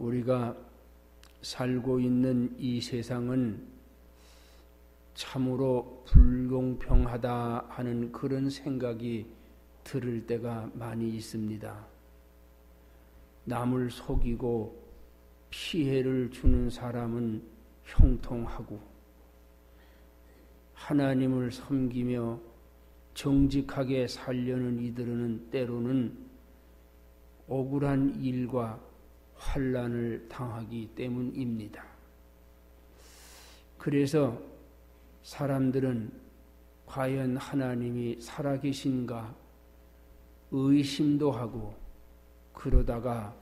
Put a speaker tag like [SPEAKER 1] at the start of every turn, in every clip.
[SPEAKER 1] 우리가 살고 있는 이 세상은 참으로 불공평하다 하는 그런 생각이 들을 때가 많이 있습니다. 남을 속이고 피해를 주는 사람은 형통하고 하나님을 섬기며 정직하게 살려는 이들은 때로는 억울한 일과 환난을 당하기 때문입니다. 그래서 사람들은 과연 하나님이 살아계신가 의심도 하고 그러다가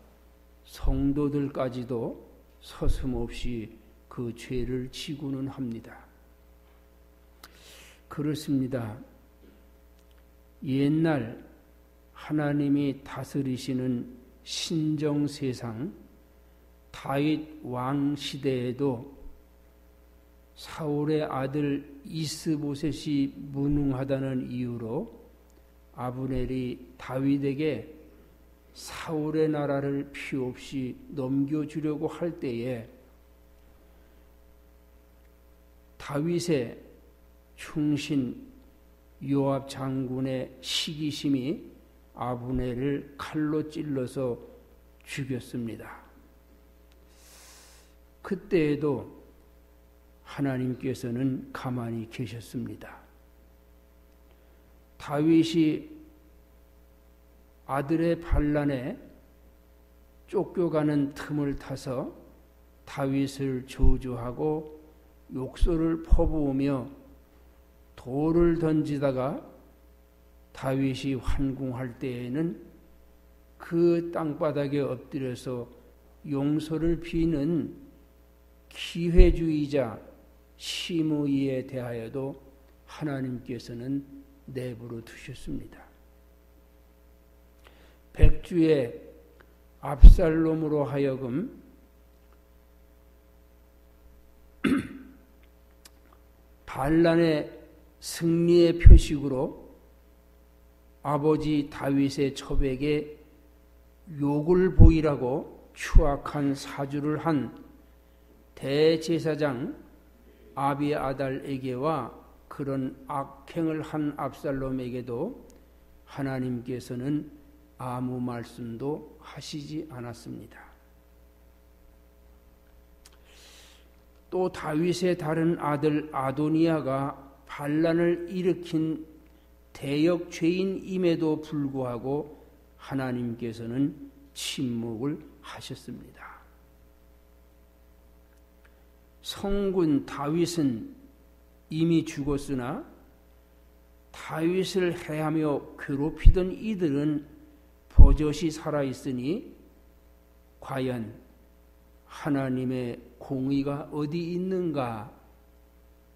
[SPEAKER 1] 성도들까지도 서슴없이 그 죄를 지고는 합니다. 그렇습니다. 옛날 하나님이 다스리시는 신정세상 다윗 왕 시대에도 사울의 아들 이스보셋이 무능하다는 이유로 아브넬이 다윗에게 사울의 나라를 피없이 넘겨주려고 할 때에 다윗의 충신 요압 장군의 시기심이 아브넬을 칼로 찔러서 죽였습니다. 그때에도 하나님께서는 가만히 계셨습니다. 다윗이 아들의 반란에 쫓겨가는 틈을 타서 다윗을 저주하고 욕설을 퍼부으며 돌을 던지다가 다윗이 환궁할 때에는 그 땅바닥에 엎드려서 용서를 비는 기회주의자 시므이에 대하여도 하나님께서는 내버려 두셨습니다. 백주의 압살롬으로 하여금 반란의 승리의 표식으로 아버지 다윗의 첩에게 욕을 보이라고 추악한 사주를 한 대제사장 아비아달에게와 그런 악행을 한 압살롬에게도 하나님께서는 아무 말씀도 하시지 않았습니다. 또 다윗의 다른 아들 아도니아가 반란을 일으킨 대역 죄인임에도 불구하고 하나님께서는 침묵을 하셨습니다. 성군 다윗은 이미 죽었으나 다윗을 해하며 괴롭히던 이들은 버젓이 살아있으니 과연 하나님의 공의가 어디 있는가?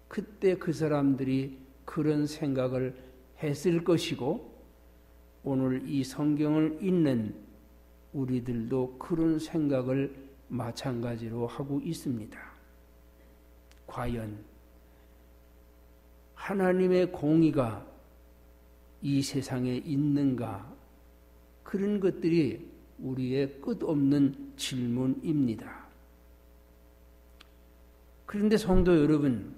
[SPEAKER 1] 그때 그 사람들이 그런 생각을 했을 것이고 오늘 이 성경을 읽는 우리들도 그런 생각을 마찬가지로 하고 있습니다. 과연 하나님의 공의가 이 세상에 있는가? 그런 것들이 우리의 끝없는 질문입니다. 그런데 성도 여러분,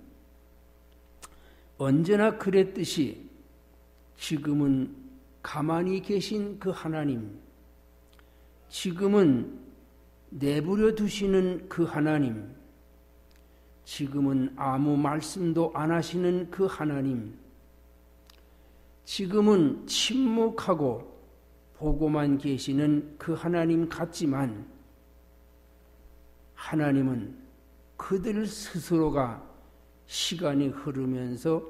[SPEAKER 1] 언제나 그랬듯이 지금은 가만히 계신 그 하나님, 지금은 내버려 두시는 그 하나님, 지금은 아무 말씀도 안 하시는 그 하나님, 지금은 침묵하고 보고만 계시는 그 하나님 같지만 하나님은 그들 스스로가 시간이 흐르면서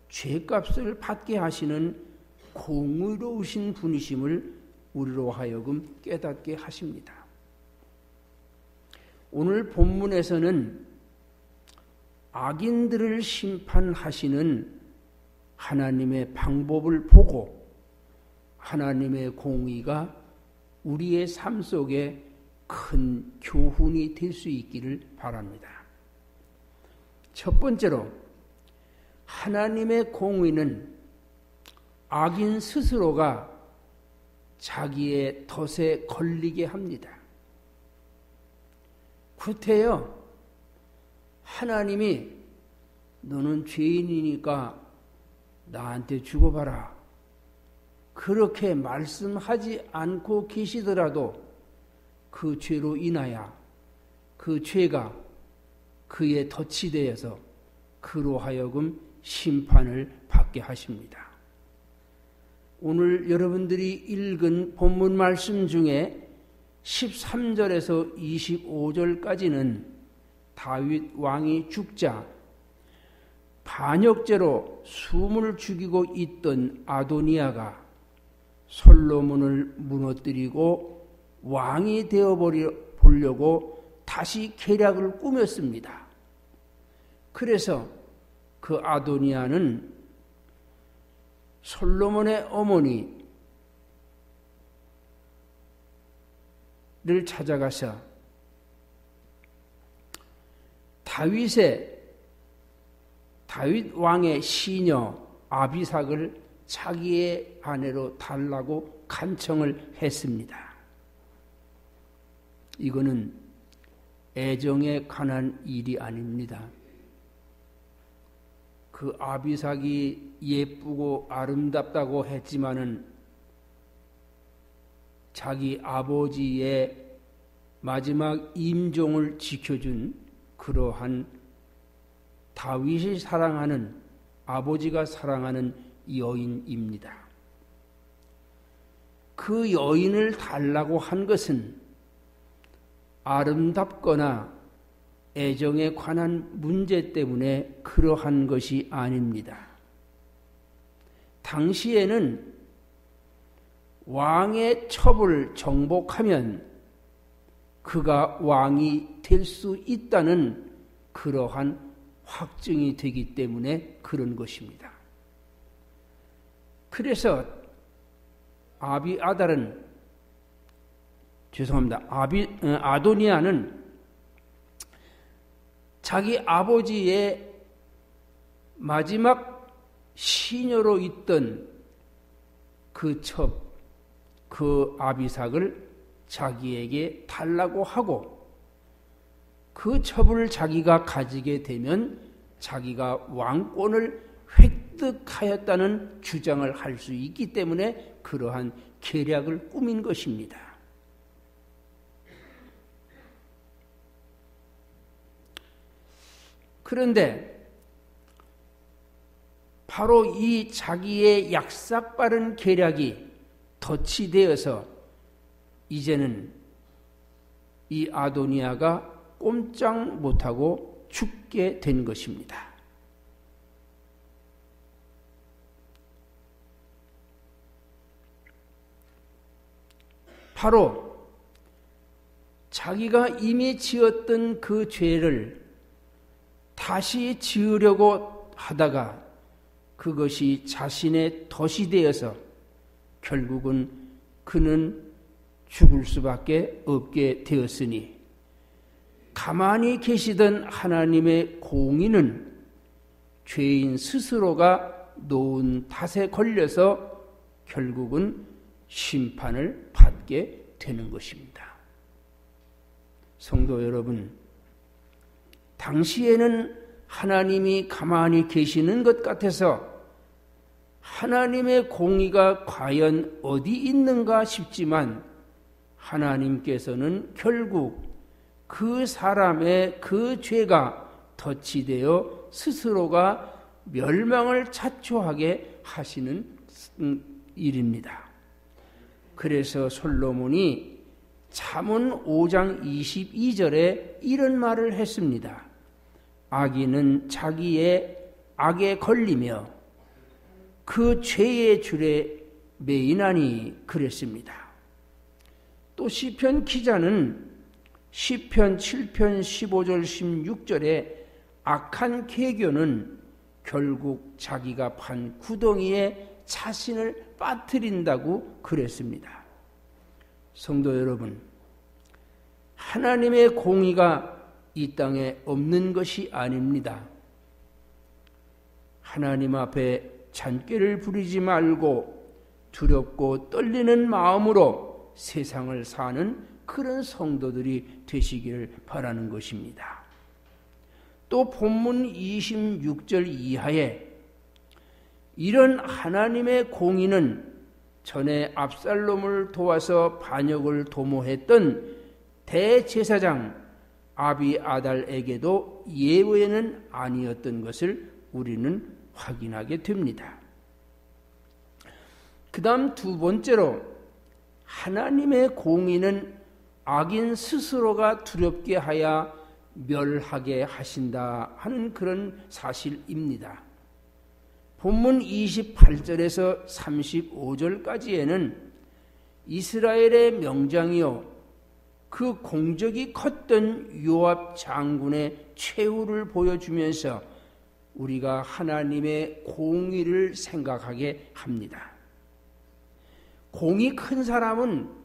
[SPEAKER 1] 죄값을 받게 하시는 공의로우신 분이심을 우리로 하여금 깨닫게 하십니다. 오늘 본문에서는 악인들을 심판하시는 하나님의 방법을 보고 하나님의 공의가 우리의 삶 속에 큰 교훈이 될 수 있기를 바랍니다. 첫 번째로 하나님의 공의는 악인 스스로가 자기의 덫에 걸리게 합니다. 구태여 하나님이 너는 죄인이니까 나한테 죽어봐라. 그렇게 말씀하지 않고 계시더라도 그 죄로 인하여 그 죄가 그의 덫이 되어서 그로 하여금 심판을 받게 하십니다. 오늘 여러분들이 읽은 본문 말씀 중에 13절에서 25절까지는 다윗 왕이 죽자 반역죄로 숨을 죽이고 있던 아도니아가 솔로몬을 무너뜨리고 왕이 되어보려고 다시 계략을 꾸몄습니다. 그래서 그 아도니아는 솔로몬의 어머니를 찾아가서 다윗 왕의 시녀 아비삭을 자기의 아내로 달라고 간청을 했습니다. 이거는 애정에 관한 일이 아닙니다. 그 아비삭이 예쁘고 아름답다고 했지만은 자기 아버지의 마지막 임종을 지켜준 그러한 다윗이 사랑하는, 아버지가 사랑하는 여인입니다. 그 여인을 달라고 한 것은 아름답거나 애정에 관한 문제 때문에 그러한 것이 아닙니다. 당시에는 왕의 첩을 정복하면 그가 왕이 될 수 있다는 그러한 확증이 되기 때문에 그런 것입니다. 그래서 아도니아는 자기 아버지의 마지막 시녀로 있던 그 첩, 그 아비삭을 자기에게 달라고 하고 그 첩을 자기가 가지게 되면 자기가 왕권을 획득하였다는 주장을 할 수 있기 때문에 그러한 계략을 꾸민 것입니다. 그런데 바로 이 자기의 약삭빠른 계략이 덫이 되어서 이제는 이 아도니아가 꼼짝 못하고 죽게 된 것입니다. 바로 자기가 이미 지었던 그 죄를 다시 지으려고 하다가 그것이 자신의 덫이 되어서 결국은 그는 죽을 수밖에 없게 되었으니 가만히 계시던 하나님의 공의는 죄인 스스로가 놓은 탓에 걸려서 결국은 심판을 받게 되는 것입니다. 성도 여러분, 당시에는 하나님이 가만히 계시는 것 같아서 하나님의 공의가 과연 어디 있는가 싶지만 하나님께서는 결국 그 사람의 그 죄가 덫이 되어 스스로가 멸망을 자초하게 하시는 일입니다. 그래서 솔로몬이 잠언 5장 22절에 이런 말을 했습니다. 악인은 자기의 악에 걸리며 그 죄의 줄에 매이나니 그랬습니다. 또 시편 기자는 시편 7편 15절 16절에 악한 계교는 결국 자기가 판 구덩이에 자신을 빠뜨린다고 그랬습니다. 성도 여러분, 하나님의 공의가 이 땅에 없는 것이 아닙니다. 하나님 앞에 잔꾀를 부리지 말고 두렵고 떨리는 마음으로 세상을 사는 그런 성도들이 되시기를 바라는 것입니다. 또 본문 26절 이하에 이런 하나님의 공의는 전에 압살롬을 도와서 반역을 도모했던 대제사장 아비아달에게도 예외는 아니었던 것을 우리는 확인하게 됩니다. 그 다음 두 번째로 하나님의 공의는 악인 스스로가 두렵게 하여 멸하게 하신다 하는 그런 사실입니다. 본문 28절에서 35절까지에는 이스라엘의 명장이요 그 공적이 컸던 요압 장군의 최후를 보여주면서 우리가 하나님의 공의를 생각하게 합니다. 공이 큰 사람은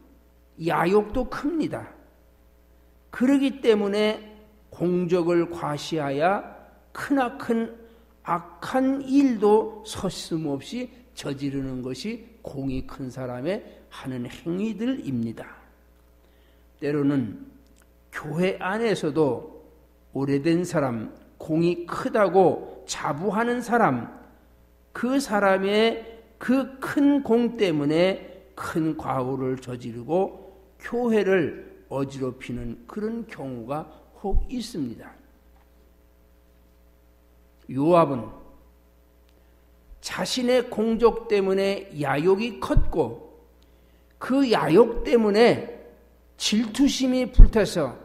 [SPEAKER 1] 야욕도 큽니다. 그러기 때문에 공적을 과시하여 크나큰 악한 일도 서슴없이 저지르는 것이 공이 큰 사람의 하는 행위들입니다. 때로는 교회 안에서도 오래된 사람, 공이 크다고 자부하는 사람, 그 사람의 그 큰 공 때문에 큰 과오를 저지르고 교회를 어지럽히는 그런 경우가 혹 있습니다. 요압은 자신의 공적 때문에 야욕이 컸고 그 야욕 때문에 질투심이 불타서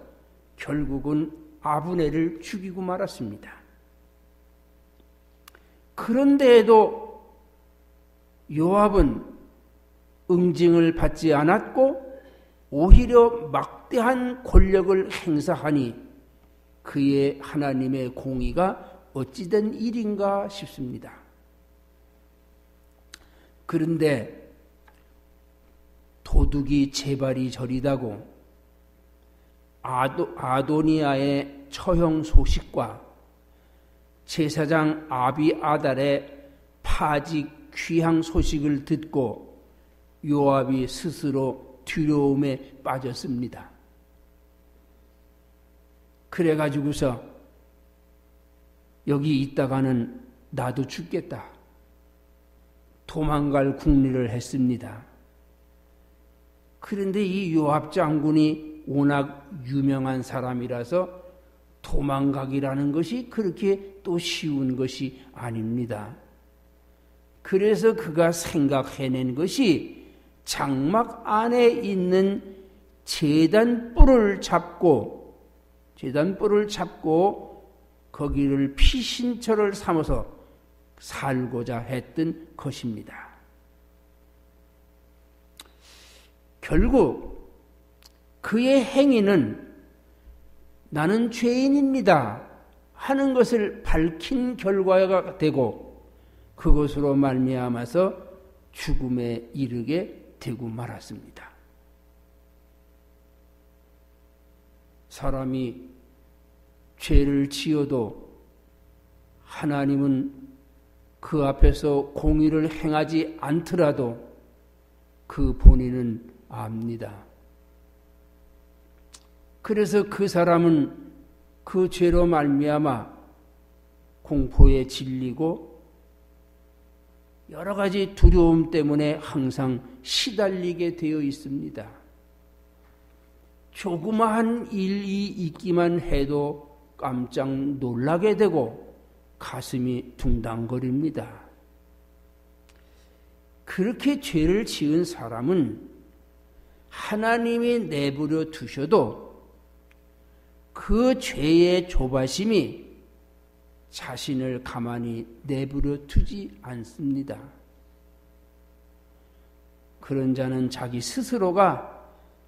[SPEAKER 1] 결국은 아브넬을 죽이고 말았습니다. 그런데에도 요압은 응징을 받지 않았고 오히려 막대한 권력을 행사하니 그의 하나님의 공의가 어찌된 일인가 싶습니다. 그런데 도둑이 재발이 저리다고 아도니아의 처형 소식과 제사장 아비아달의 파직 귀향 소식을 듣고 요압이 스스로 두려움에 빠졌습니다. 그래가지고서 여기 있다가는 나도 죽겠다. 도망갈 궁리를 했습니다. 그런데 이 요압 장군이 워낙 유명한 사람이라서 도망가기라는 것이 그렇게 또 쉬운 것이 아닙니다. 그래서 그가 생각해낸 것이 장막 안에 있는 제단뿔을 잡고 거기를 피신처를 삼아서 살고자 했던 것입니다. 결국 그의 행위는 나는 죄인입니다 하는 것을 밝힌 결과가 되고 그것으로 말미암아서 죽음에 이르게 되고 말았습니다. 사람이 죄를 지어도 하나님은 그 앞에서 공의를 행하지 않더라도 그 본인은 압니다. 그래서 그 사람은 그 죄로 말미암아 공포에 질리고 여러 가지 두려움 때문에 항상 시달리게 되어 있습니다. 조그마한 일이 있기만 해도 깜짝 놀라게 되고 가슴이 둥당거립니다. 그렇게 죄를 지은 사람은 하나님이 내버려 두셔도 그 죄의 조바심이 자신을 가만히 내버려 두지 않습니다. 그런 자는 자기 스스로가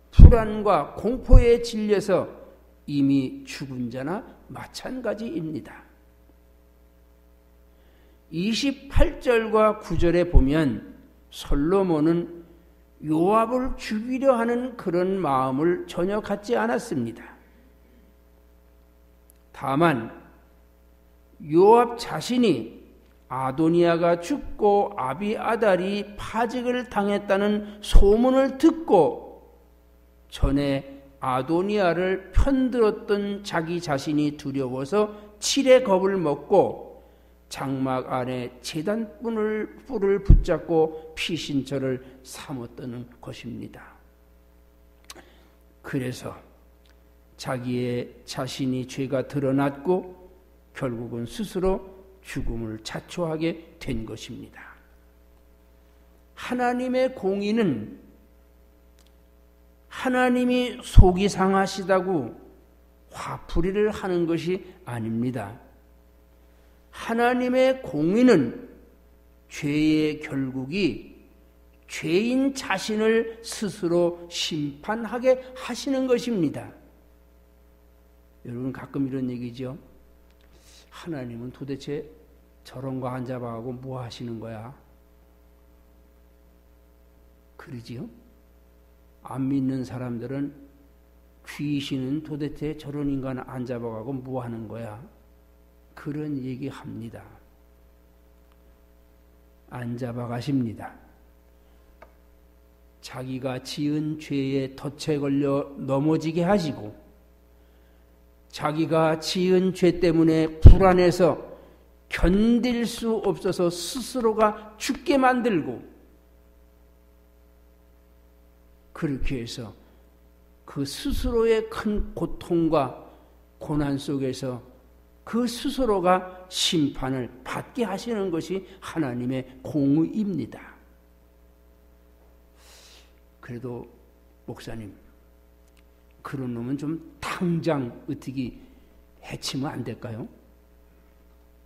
[SPEAKER 1] 불안과 공포에 질려서 이미 죽은 자나 마찬가지입니다. 28절과 9절에 보면 솔로몬은 요압을 죽이려 하는 그런 마음을 전혀 갖지 않았습니다. 다만 요압 자신이 아도니아가 죽고 아비아달이 파직을 당했다는 소문을 듣고 전에 아도니아를 편들었던 자기 자신이 두려워서 칠의 겁을 먹고 장막 안에 제단뿔을 붙잡고 피신처를 삼았던 것입니다. 그래서 자기의 자신이 죄가 드러났고 결국은 스스로 죽음을 자초하게 된 것입니다. 하나님의 공의는 하나님이 속이 상하시다고 화풀이를 하는 것이 아닙니다. 하나님의 공의는 죄의 결국이 죄인 자신을 스스로 심판하게 하시는 것입니다. 여러분 가끔 이런 얘기죠. 하나님은 도대체 저런 거 안 잡아가고 뭐 하시는 거야? 그러지요? 안 믿는 사람들은 귀신은 도대체 저런 인간 안 잡아가고 뭐 하는 거야? 그런 얘기 합니다. 안 잡아가십니다. 자기가 지은 죄에 덫에 걸려 넘어지게 하시고 자기가 지은 죄 때문에 불안해서 견딜 수 없어서 스스로가 죽게 만들고 그렇게 해서 그 스스로의 큰 고통과 고난 속에서 그 스스로가 심판을 받게 하시는 것이 하나님의 공의입니다. 그래도 목사님, 그런 놈은 좀 당장 어떻게 해치면 안 될까요?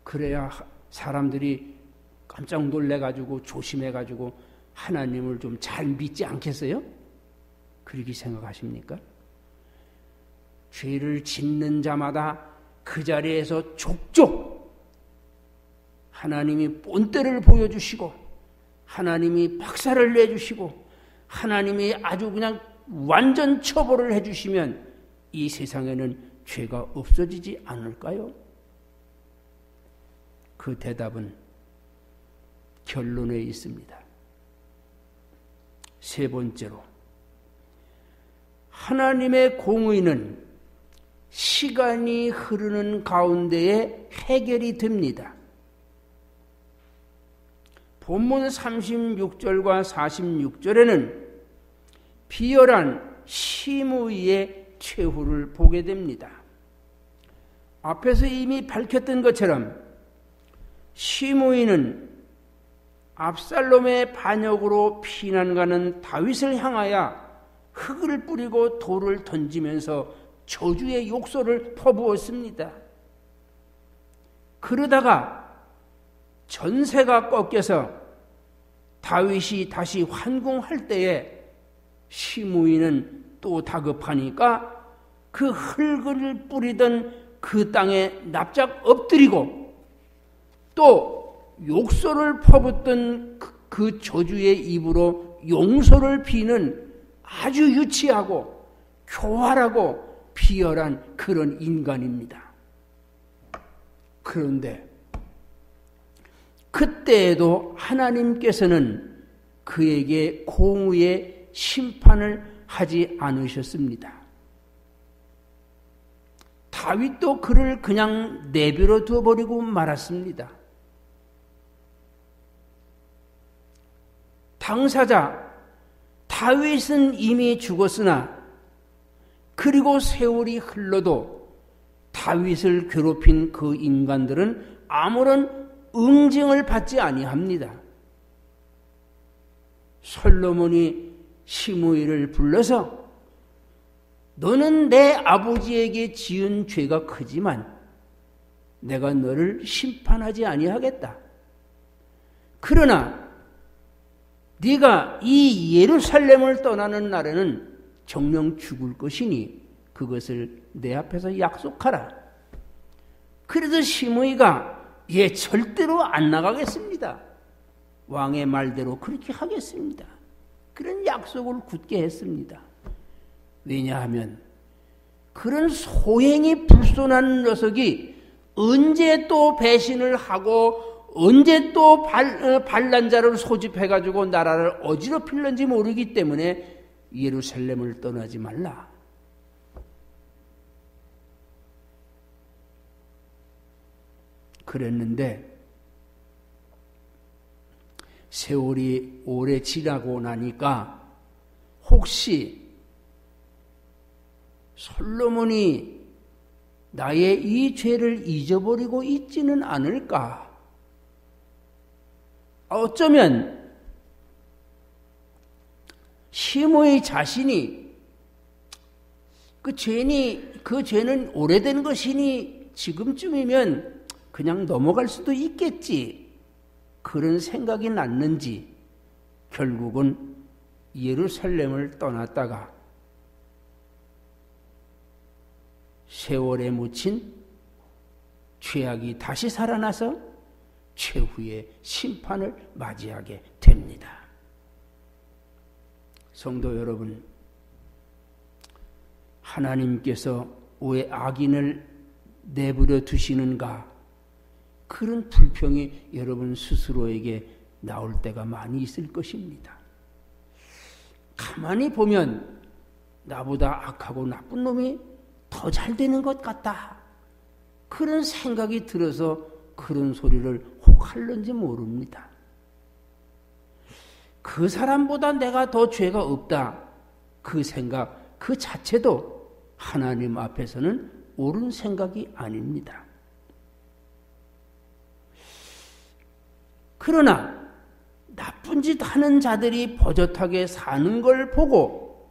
[SPEAKER 1] 그래야 사람들이 깜짝 놀래가지고 조심해가지고 하나님을 좀 잘 믿지 않겠어요? 그렇게 생각하십니까? 죄를 짓는 자마다 그 자리에서 족족 하나님이 본때를 보여주시고 하나님이 박살을 내주시고 하나님이 아주 그냥 완전 처벌을 해주시면 이 세상에는 죄가 없어지지 않을까요? 그 대답은 결론에 있습니다. 세 번째로, 하나님의 공의는 시간이 흐르는 가운데에 해결이 됩니다. 본문 36절과 46절에는 비열한 시므이의 최후를 보게 됩니다. 앞에서 이미 밝혔던 것처럼 시므이는 압살롬의 반역으로 피난가는 다윗을 향하여 흙을 뿌리고 돌을 던지면서 저주의 욕설을 퍼부었습니다. 그러다가 전세가 꺾여서 다윗이 다시 환궁할 때에 시므이는 또 다급하니까 그 흙을 뿌리던 그 땅에 납작 엎드리고 또 욕설을 퍼붓던 그 저주의 입으로 용서를 비는 아주 유치하고 교활하고 비열한 그런 인간입니다. 그런데 그때에도 하나님께서는 그에게 공의의 심판을 하지 않으셨습니다. 다윗도 그를 그냥 내버려 두어버리고 말았습니다. 당사자 다윗은 이미 죽었으나 그리고 세월이 흘러도 다윗을 괴롭힌 그 인간들은 아무런 응징을 받지 아니합니다. 솔로몬이 시므이를 불러서 너는 내 아버지에게 지은 죄가 크지만 내가 너를 심판하지 아니하겠다. 그러나 네가 이 예루살렘을 떠나는 날에는 정녕 죽을 것이니 그것을 내 앞에서 약속하라. 그래서 시므이가 절대로 안 나가겠습니다. 왕의 말대로 그렇게 하겠습니다. 그런 약속을 굳게 했습니다. 왜냐하면 그런 소행이 불손한 녀석이 언제 또 배신을 하고 언제 또 반란자를 소집해가지고 나라를 어지럽힐는지 모르기 때문에 예루살렘을 떠나지 말라. 그랬는데 세월이 오래 지나고 나니까 혹시 솔로몬이 나의 이 죄를 잊어버리고 있지는 않을까? 어쩌면 시므의 자신이 그 죄는 오래된 것이니 지금쯤이면 그냥 넘어갈 수도 있겠지. 그런 생각이 났는지 결국은 예루살렘을 떠났다가 세월에 묻힌 죄악이 다시 살아나서 최후의 심판을 맞이하게 됩니다. 성도 여러분, 하나님께서 왜 악인을 내버려 두시는가? 그런 불평이 여러분 스스로에게 나올 때가 많이 있을 것입니다. 가만히 보면 나보다 악하고 나쁜 놈이 더 잘 되는 것 같다. 그런 생각이 들어서 그런 소리를 혹 하는지 모릅니다. 그 사람보다 내가 더 죄가 없다. 그 생각 그 자체도 하나님 앞에서는 옳은 생각이 아닙니다. 그러나 나쁜 짓 하는 자들이 버젓하게 사는 걸 보고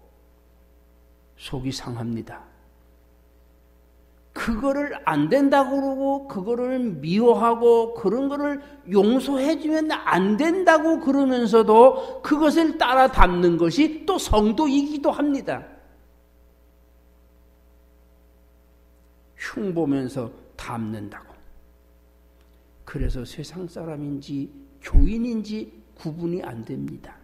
[SPEAKER 1] 속이 상합니다. 그거를 안 된다고 그러고 그거를 미워하고 그런 거를 용서해주면 안 된다고 그러면서도 그것을 따라 담는 것이 또 성도이기도 합니다. 흉보면서 담는다고. 그래서 세상 사람인지 교인인지 구분이 안 됩니다.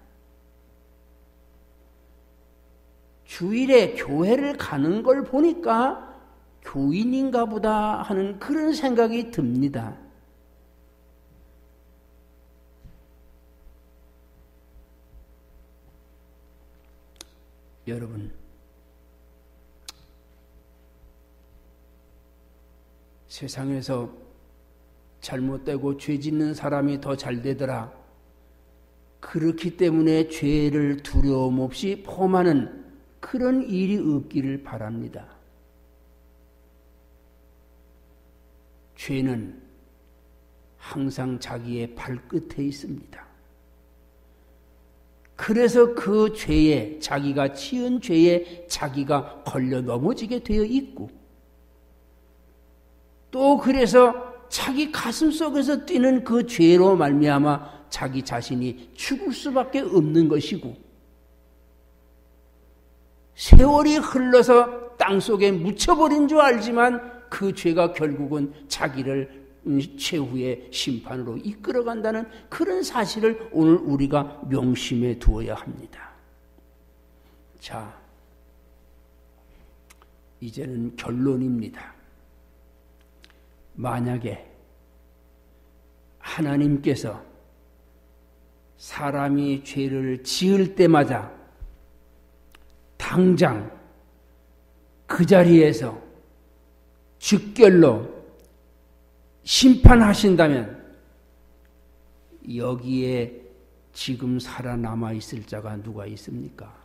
[SPEAKER 1] 주일에 교회를 가는 걸 보니까 교인인가 보다 하는 그런 생각이 듭니다. 여러분, 세상에서 잘못되고 죄 짓는 사람이 더 잘 되더라. 그렇기 때문에 죄를 두려움 없이 범하는 그런 일이 없기를 바랍니다. 죄는 항상 자기의 발끝에 있습니다. 그래서 그 죄에, 자기가 지은 죄에 자기가 걸려 넘어지게 되어 있고, 또 그래서 자기 가슴 속에서 뛰는 그 죄로 말미암아 자기 자신이 죽을 수밖에 없는 것이고, 세월이 흘러서 땅속에 묻혀버린 줄 알지만 그 죄가 결국은 자기를 최후의 심판으로 이끌어간다는 그런 사실을 오늘 우리가 명심해 두어야 합니다. 자, 이제는 결론입니다. 만약에 하나님께서 사람이 죄를 지을 때마다 당장 그 자리에서 즉결로 심판하신다면 여기에 지금 살아남아 있을 자가 누가 있습니까?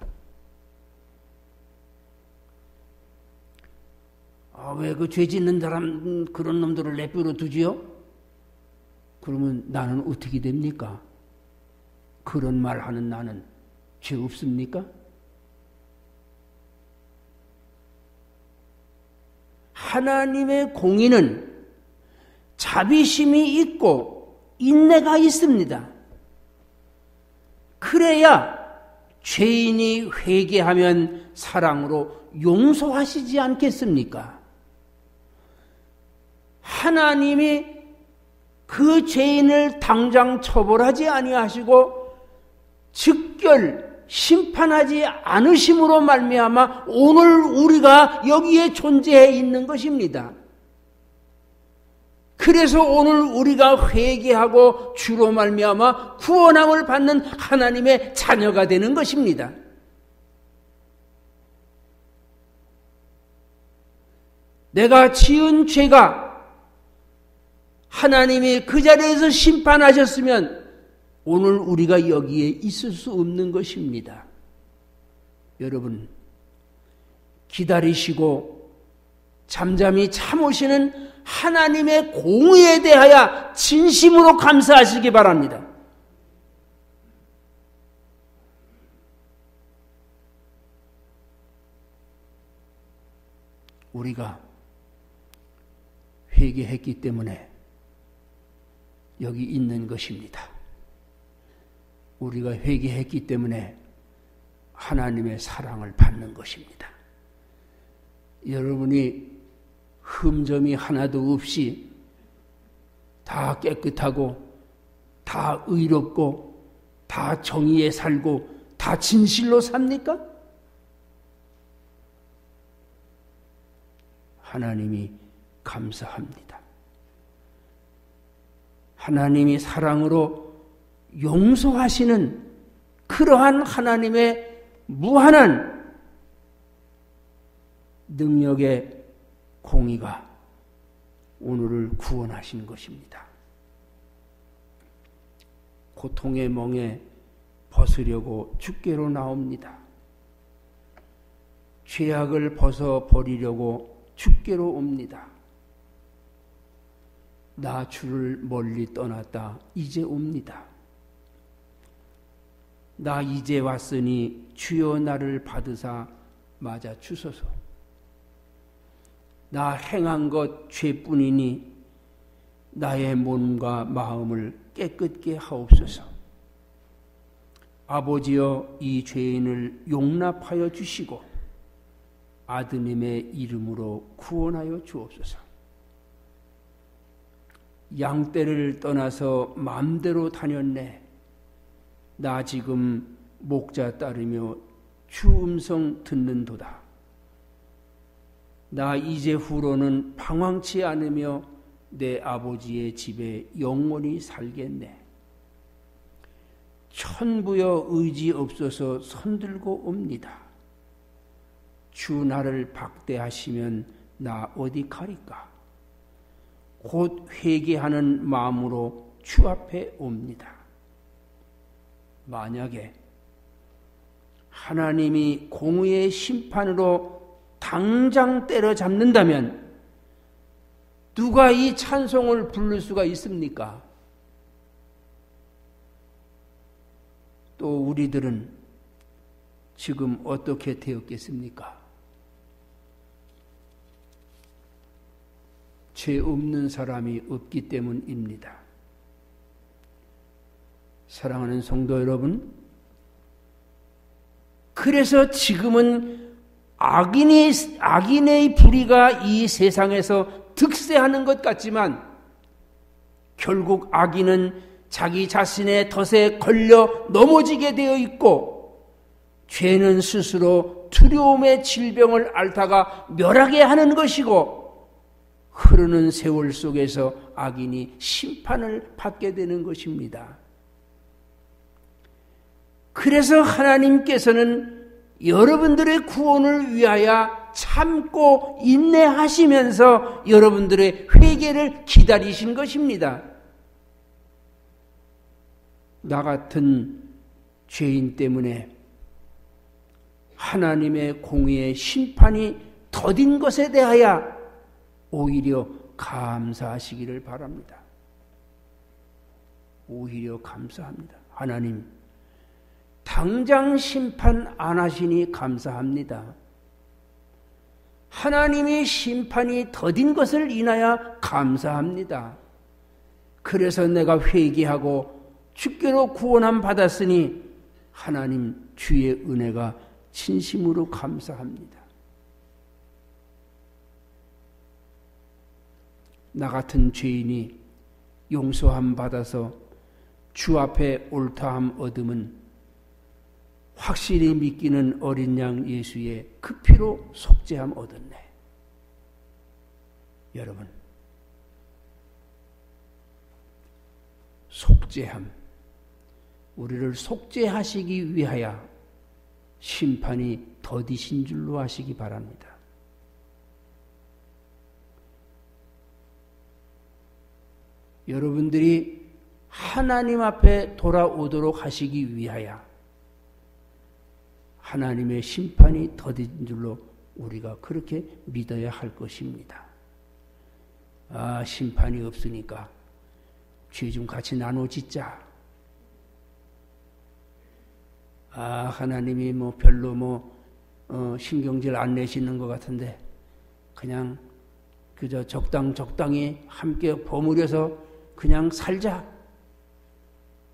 [SPEAKER 1] 왜 그 죄 짓는 사람 그런 놈들을 내버려 두지요? 그러면 나는 어떻게 됩니까? 그런 말 하는 나는 죄 없습니까? 하나님의 공의는 자비심이 있고 인내가 있습니다. 그래야 죄인이 회개하면 사랑으로 용서하시지 않겠습니까? 하나님이 그 죄인을 당장 처벌하지 아니하시고 즉결 심판하지 않으심으로 말미암아 오늘 우리가 여기에 존재해 있는 것입니다. 그래서 오늘 우리가 회개하고 주로 말미암아 구원함을 받는 하나님의 자녀가 되는 것입니다. 내가 지은 죄가 하나님이 그 자리에서 심판하셨으면 오늘 우리가 여기에 있을 수 없는 것입니다. 여러분, 기다리시고 잠잠히 참으시는 하나님의 공의에 대하여 진심으로 감사하시기 바랍니다. 우리가 회개했기 때문에 여기 있는 것입니다. 우리가 회개했기 때문에 하나님의 사랑을 받는 것입니다. 여러분이 흠점이 하나도 없이 다 깨끗하고 다 의롭고 다 정의에 살고 다 진실로 삽니까? 하나님이 감사합니다. 하나님이 사랑으로 용서하시는 그러한 하나님의 무한한 능력의 공의가 오늘을 구원하시는 것입니다. 고통의 멍에 벗으려고 주께로 나옵니다. 죄악을 벗어버리려고 주께로 옵니다. 나 주를 멀리 떠났다 이제 옵니다. 나 이제 왔으니 주여 나를 받으사 맞아 주소서. 나 행한 것 죄뿐이니 나의 몸과 마음을 깨끗게 하옵소서. 아버지여 이 죄인을 용납하여 주시고 아드님의 이름으로 구원하여 주옵소서. 양떼를 떠나서 마음대로 다녔네. 나 지금 목자 따르며 주 음성 듣는도다. 나 이제 후로는 방황치 않으며 내 아버지의 집에 영원히 살겠네. 천부여 의지 없어서 손들고 옵니다. 주 나를 박대하시면 나 어디 가리까? 곧 회개하는 마음으로 주 앞에 옵니다. 만약에 하나님이 공의의 심판으로 당장 때려잡는다면 누가 이 찬송을 부를 수가 있습니까? 또 우리들은 지금 어떻게 되었겠습니까? 죄 없는 사람이 없기 때문입니다. 사랑하는 성도 여러분, 그래서 지금은 악인의 불의가 이 세상에서 득세하는 것 같지만 결국 악인은 자기 자신의 덫에 걸려 넘어지게 되어 있고 죄는 스스로 두려움의 질병을 앓다가 멸하게 하는 것이고 흐르는 세월 속에서 악인이 심판을 받게 되는 것입니다. 그래서 하나님께서는 여러분들의 구원을 위하여 참고 인내하시면서 여러분들의 회개를 기다리신 것입니다. 나 같은 죄인 때문에 하나님의 공의의 심판이 더딘 것에 대하여 오히려 감사하시기를 바랍니다. 오히려 감사합니다. 하나님, 당장 심판 안 하시니 감사합니다. 하나님이 심판이 더딘 것을 인하여 감사합니다. 그래서 내가 회개하고 주께로 구원함 받았으니 하나님 주의 은혜가 진심으로 감사합니다. 나 같은 죄인이 용서함 받아서 주 앞에 옳다함 얻음은 확실히 믿기는 어린 양 예수의 그 피로 속죄함 얻었네. 여러분, 속죄함, 우리를 속죄하시기 위하여 심판이 더디신 줄로 아시기 바랍니다. 여러분들이 하나님 앞에 돌아오도록 하시기 위하여 하나님의 심판이 더딘 줄로 우리가 그렇게 믿어야 할 것입니다. 아, 심판이 없으니까 죄 좀 같이 나눠 짓자. 아, 하나님이 별로 신경질 안 내시는 것 같은데 그냥 그저 적당히 함께 버무려서 그냥 살자.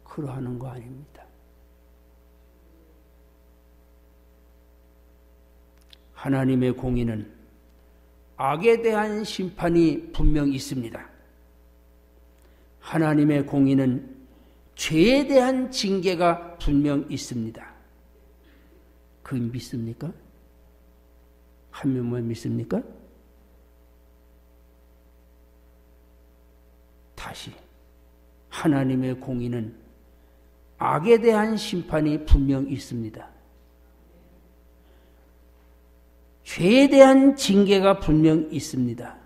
[SPEAKER 1] 그러하는 거 아닙니다. 하나님의 공의는 악에 대한 심판이 분명 있습니다. 하나님의 공의는 죄에 대한 징계가 분명 있습니다. 그 믿습니까? 한 명만 믿습니까? 다시 하나님의 공의는 악에 대한 심판이 분명 있습니다. 죄에 대한 징계가 분명 있습니다.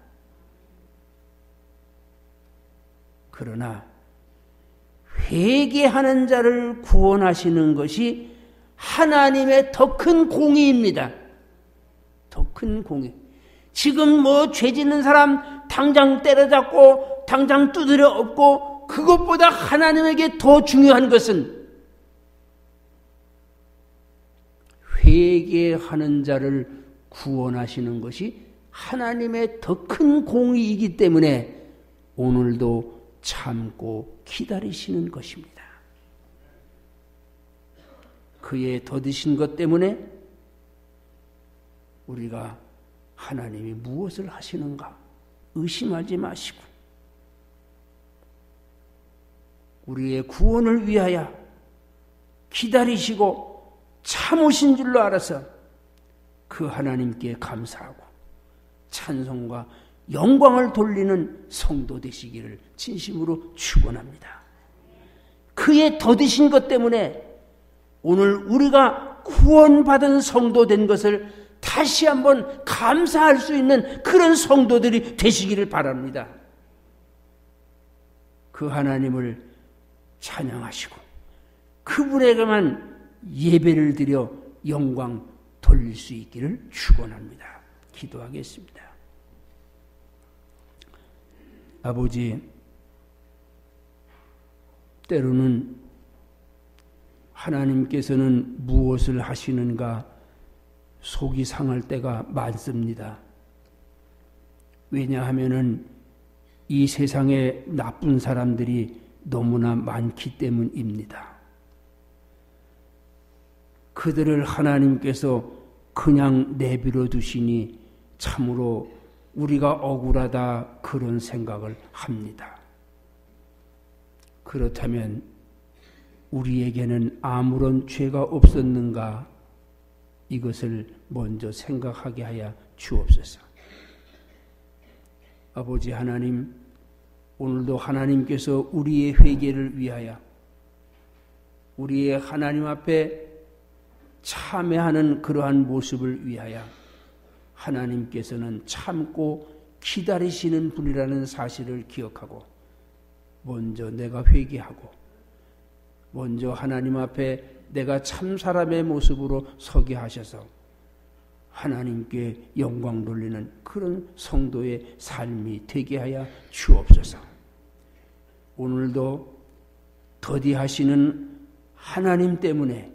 [SPEAKER 1] 그러나 회개하는 자를 구원하시는 것이 하나님의 더 큰 공의입니다. 더 큰 공의. 지금 죄 짓는 사람 당장 때려잡고 당장 두드려 엎고 그것보다 하나님에게 더 중요한 것은 회개하는 자를 구원하시는 것이 하나님의 더 큰 공의이기 때문에 오늘도 참고 기다리시는 것입니다. 그의 더디신 것 때문에 우리가 하나님이 무엇을 하시는가 의심하지 마시고 우리의 구원을 위하여 기다리시고 참으신 줄로 알아서 그 하나님께 감사하고 찬송과 영광을 돌리는 성도 되시기를 진심으로 축원합니다. 그의 더디신 것 때문에 오늘 우리가 구원받은 성도 된 것을 다시 한번 감사할 수 있는 그런 성도들이 되시기를 바랍니다. 그 하나님을 찬양하시고 그분에게만 예배를 드려 영광 돌릴 수 있기를 축원합니다. 기도하겠습니다. 아버지, 때로는 하나님께서는 무엇을 하시는가 속이 상할 때가 많습니다. 왜냐하면은 이 세상에 나쁜 사람들이 너무나 많기 때문입니다. 그들을 하나님께서 그냥 내버려 두시니 참으로 우리가 억울하다 그런 생각을 합니다. 그렇다면 우리에게는 아무런 죄가 없었는가 이것을 먼저 생각하게 하여 주옵소서. 아버지 하나님, 오늘도 하나님께서 우리의 회개를 위하여 우리의 하나님 앞에 참회하는 그러한 모습을 위하여 하나님께서는 참고 기다리시는 분이라는 사실을 기억하고 먼저 내가 회개하고 먼저 하나님 앞에 내가 참 사람의 모습으로 서게 하셔서 하나님께 영광 돌리는 그런 성도의 삶이 되게 하여 주옵소서. 오늘도 더디하시는 하나님 때문에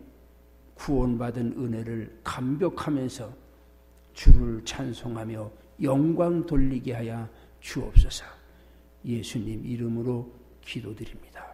[SPEAKER 1] 구원받은 은혜를 감격하면서 주를 찬송하며 영광 돌리게 하여 주옵소서. 예수님 이름으로 기도드립니다.